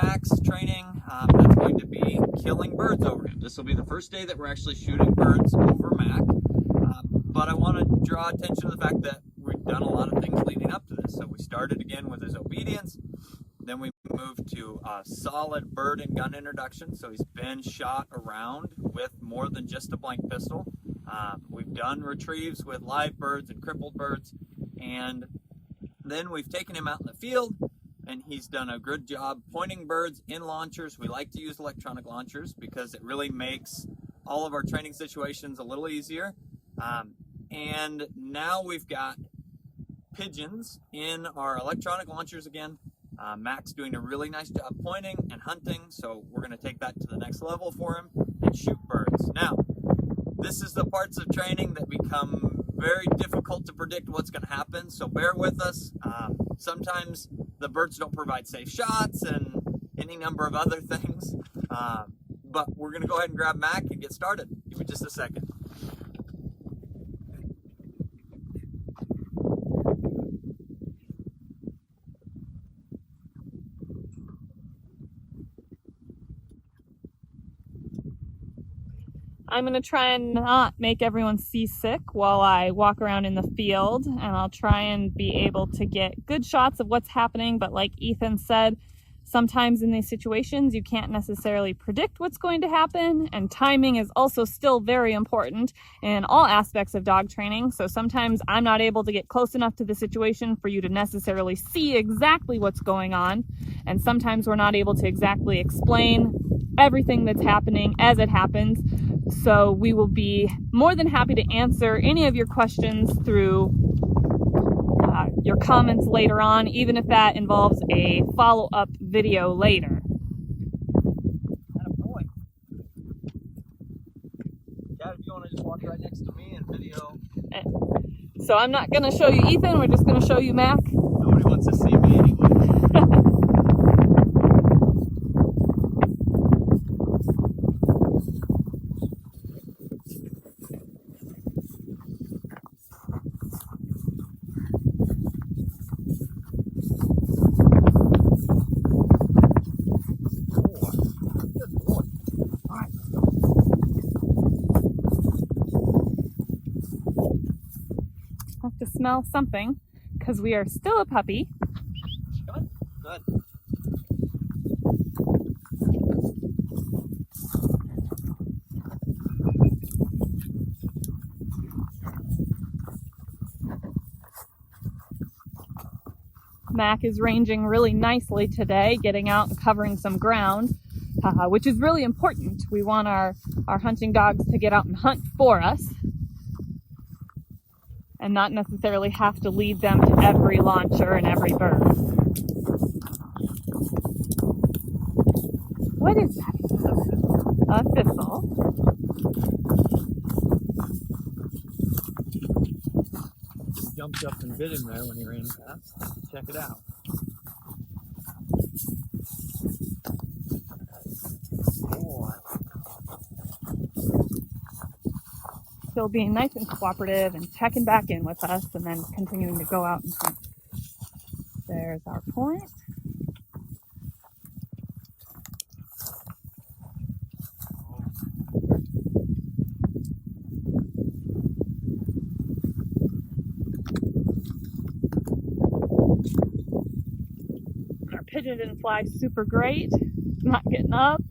Mac's training. That's going to be killing birds over him. This will be the first day that we're actually shooting birds over Mac. But I want to draw attention to the fact that we've done a lot of things leading up to this. So we started again with his obedience. Then we moved to a solid bird and gun introduction. So he's been shot around with more than just a blank pistol. We've done retrieves with live birds and crippled birds. And then we've taken him out in the field, and he's done a good job pointing birds in launchers. We like to use electronic launchers because it really makes all of our training situations a little easier. And now we've got pigeons in our electronic launchers again. Mac's doing a really nice job pointing and hunting, so we're going to take that to the next level for him and shoot birds. Now, this is the parts of training that become very difficult to predict what's going to happen, so bear with us. Sometimes the birds don't provide safe shots and any number of other things, but we're going to go ahead and grab Mac and get started. Give me just a second. I'm going to try and not make everyone seasick while I walk around in the field, and I'll try and be able to get good shots of what's happening. But like Ethan said, sometimes in these situations you can't necessarily predict what's going to happen, and timing is also still very important in all aspects of dog training. So sometimes I'm not able to get close enough to the situation for you to necessarily see exactly what's going on, and sometimes we're not able to exactly explain everything that's happening as it happens. So we will be more than happy to answer any of your questions through your comments later on, even if that involves a follow-up video later. Attaboy. Kat, if you want to just walk right next to me and video. So I'm not going to show you Ethan, we're just going to show you Mac. Nobody wants to see me anyway. To smell something because we are still a puppy. Good. Good. Mac is ranging really nicely today, getting out and covering some ground, which is really important. We want our hunting dogs to get out and hunt for us, and not necessarily have to lead them to every launcher and every bird. What is that? A thistle. Jumped up and bit him there when he ran past. Check it out. Boy. Still being nice and cooperative and checking back in with us, and then continuing to go out and hunt. There's our point. Our pigeon didn't fly super great. It's not getting up.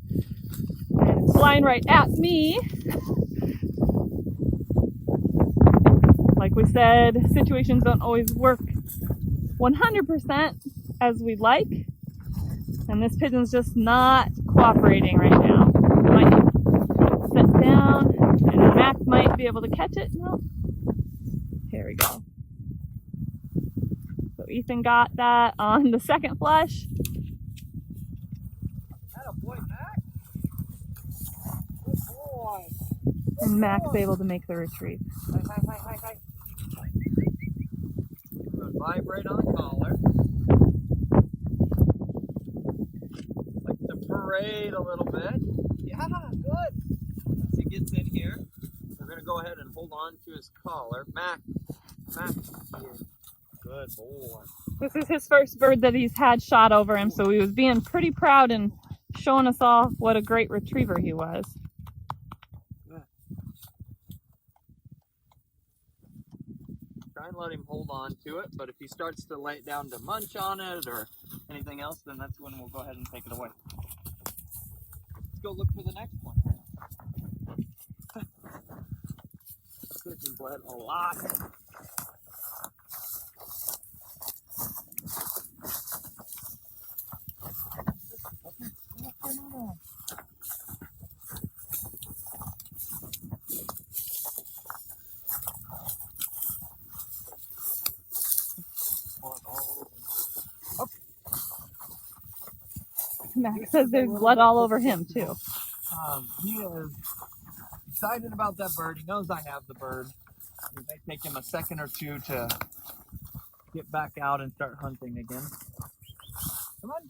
And it's flying right at me. Like we said, situations don't always work 100% as we'd like, and this pigeon's just not cooperating right now. It might sit down, and Mac might be able to catch it. No, here we go. So Ethan got that on the second flush. Attaboy, Mac. Good boy. And Mac's able to make the retrieve. Hi. I'm going to vibrate on the collar. Like to parade a little bit. Yeah, good. As he gets in here, we're going to go ahead and hold on to his collar. Mac, Good boy. This is his first bird that he's had shot over him, so he was being pretty proud and showing us all what a great retriever he was. Good. Try and let him hold on to it, but if he starts to lay it down to munch on it or anything else, then that's when we'll go ahead and take it away. Let's go look for the next one. This bled a lot. Max says there's blood all over him too. He is excited about that bird. He knows I have the bird. It may take him a second or two to get back out and start hunting again. Come on.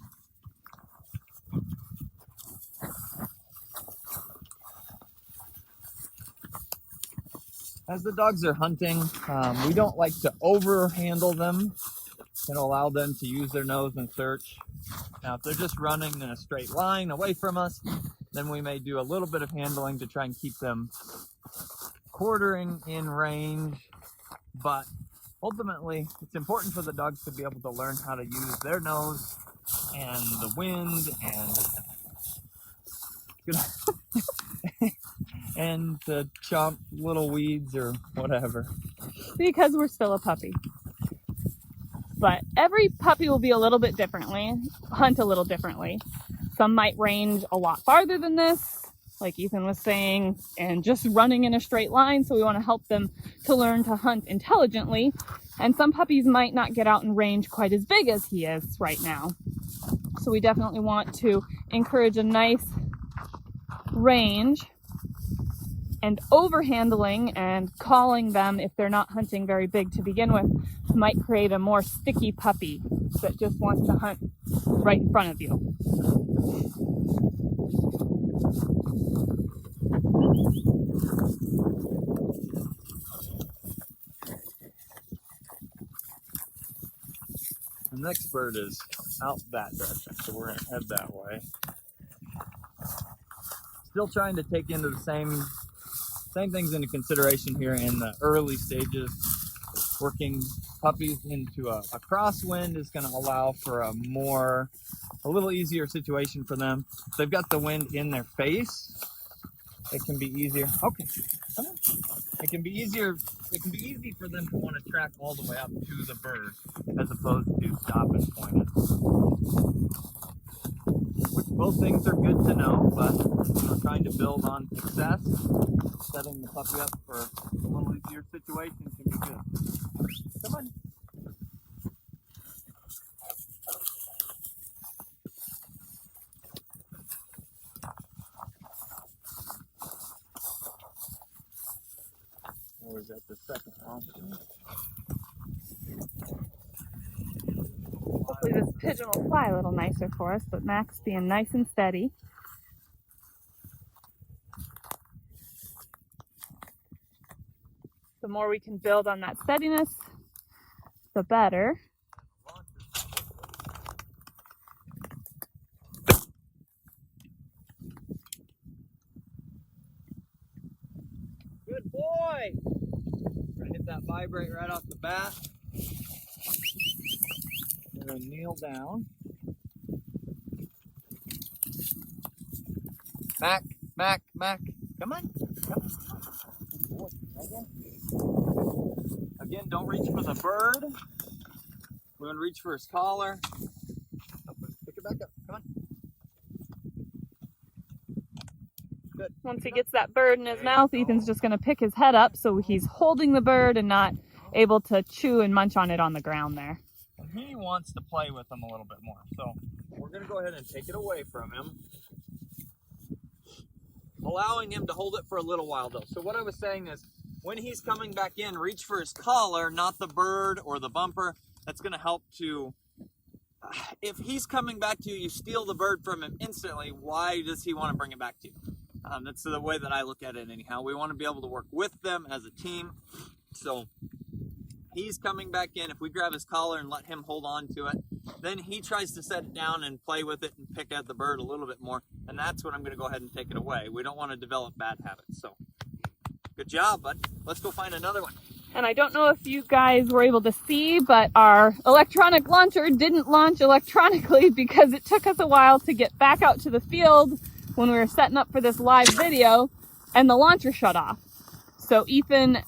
As the dogs are hunting, we don't like to overhandle them and allow them to use their nose and search. Now, if they're just running in a straight line away from us, then we may do a little bit of handling to try and keep them quartering in range. But ultimately, it's important for the dogs to be able to learn how to use their nose and the wind and to chomp little weeds or whatever. Because we're still a puppy. But every puppy will be a little bit differently, hunt a little differently. Some might range a lot farther than this, like Ethan was saying, and just running in a straight line. So we want to help them to learn to hunt intelligently. And some puppies might not get out in range quite as big as he is right now. So we definitely want to encourage a nice range, and overhandling and calling them if they're not hunting very big to begin with might create a more sticky puppy that just wants to hunt right in front of you. The next bird is out that direction, so we're going to head that way. Still trying to take into the same things into consideration here in the early stages. Working puppies into a crosswind is going to allow for a little easier situation for them. If they've got the wind in their face, it can be easier. Okay, come on. It can be easier. It can be easy for them to want to track all the way up to the bird as opposed to stop and point it. Which both things are good to know, but we're trying to build on success. Setting the puppy up for a little easier situation can be good. Come on. Or is that the second option? Hopefully this pigeon will fly a little nicer for us, but Max being nice and steady. The more we can build on that steadiness, the better. Good boy! We're gonna hit that vibrate right off the bat. We're gonna kneel down. Mac, Mac, Mac, come on. Come on. Again, don't reach for the bird. We're gonna reach for his collar. Pick it back up, come on. Good. Once he gets that bird in his mouth, Ethan's just going to pick his head up so he's holding the bird and not able to chew and munch on it on the ground there. And he wants to play with them a little bit more. So we're going to go ahead and take it away from him. Allowing him to hold it for a little while though. So what I was saying is when he's coming back in, reach for his collar, not the bird or the bumper. That's going to help to, if he's coming back to you, you steal the bird from him instantly. Why does he want to bring it back to you? That's the way that I look at it anyhow. We want to be able to work with them as a team. So he's coming back in. If we grab his collar and let him hold on to it, then he tries to set it down and play with it and pick at the bird a little bit more. And that's when I'm going to go ahead and take it away. We don't want to develop bad habits. So good job, bud. Let's go find another one. And I don't know if you guys were able to see, but our electronic launcher didn't launch electronically because it took us a while to get back out to the field when we were setting up for this live video, and the launcher shut off. So Ethan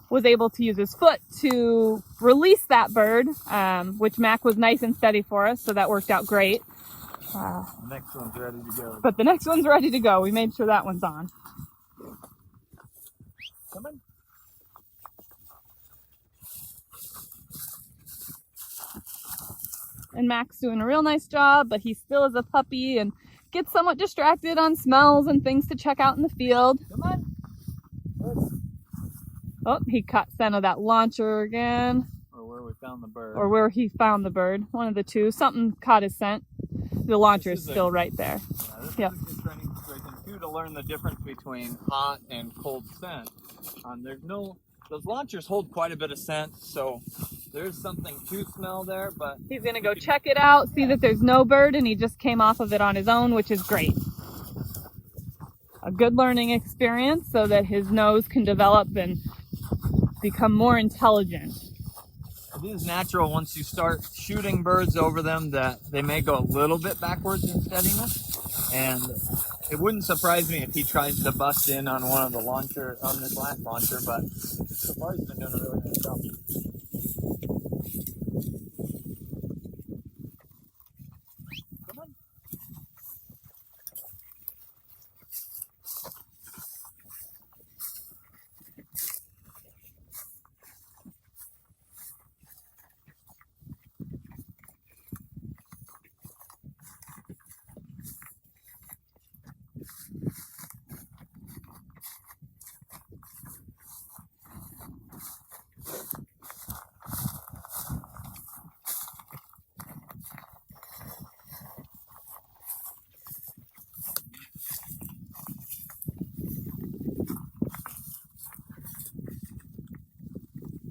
was able to use his foot to release that bird, which Mac was nice and steady for us, so that worked out great. The next one's ready to go. But the next one's ready to go. We made sure that one's on. Come on. And Mac's doing a real nice job, but he still is a puppy and gets somewhat distracted on smells and things to check out in the field. Come on. Oh, he caught scent of that launcher again. Or where we found the bird. Or where he found the bird. One of the two. Something caught his scent. The launcher is still right there. Yeah, this is a good training situation too, to learn the difference between hot and cold scent. Those launchers hold quite a bit of scent, so there's something to smell there, but he's gonna go check it out, see that there's no bird, and he just came off of it on his own, which is great. A good learning experience so that his nose can develop and become more intelligent. It is natural once you start shooting birds over them that they may go a little bit backwards in steadiness, and it wouldn't surprise me if he tries to bust in on one of the launcher, on this last launcher, but so far he's been doing a really nice job. Come on.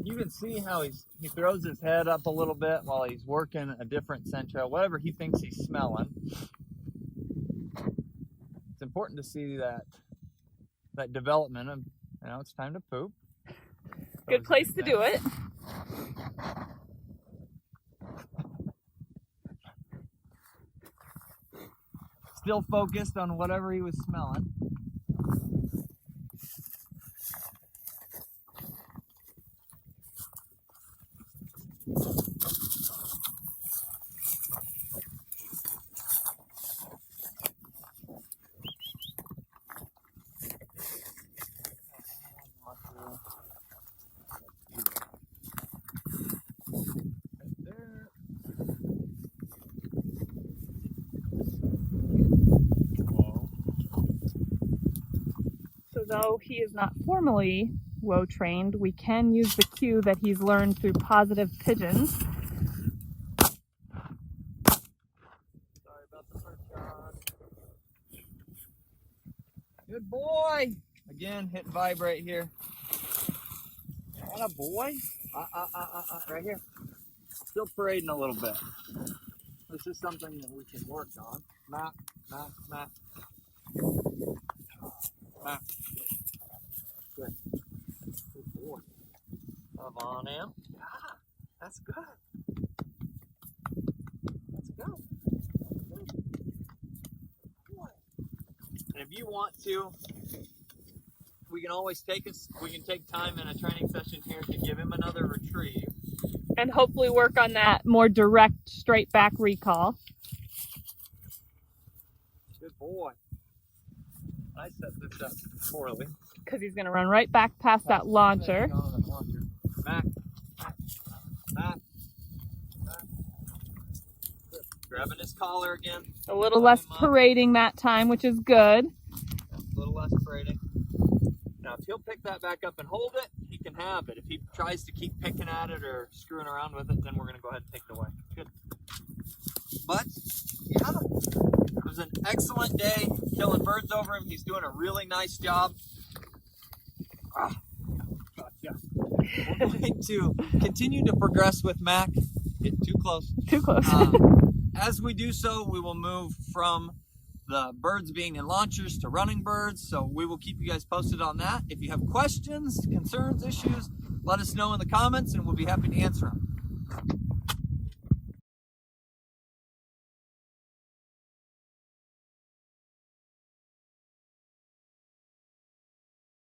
You can see how he throws his head up a little bit while he's working a different scent trail, whatever he thinks he's smelling. It's important to see that development of, it's time to poop. Good place to do it. Still focused on whatever he was smelling. Though he is not formally WOA trained, we can use the cue that he's learned through positive pigeons. Sorry about the first shot. Good boy. Again, hit vibrate here. Atta boy. Right here. Still parading a little bit. This is something that we can work on. Map. Good. Good boy. Love on him. Ah, that's good. That's good. Good boy. And if you want to, we can take time in a training session here to give him another retrieve. And hopefully work on that more direct, straight back recall. Good boy. I set this up poorly. Because he's going to run right back past that launcher. Mac. Grabbing his collar again. A little less parading that time, which is good. A little less parading. Now, if he'll pick that back up and hold it, he can have it. If he tries to keep picking at it or screwing around with it, then we're going to go ahead and take it away. Good. But, yeah, it was an excellent day killing birds over him. He's doing a really nice job. Ah, gotcha. we're going to continue to progress with Mac. Getting too close. Too close. As we do so, we will move from the birds being in launchers to running birds. So we will keep you guys posted on that. If you have questions, concerns, issues, let us know in the comments and we'll be happy to answer them.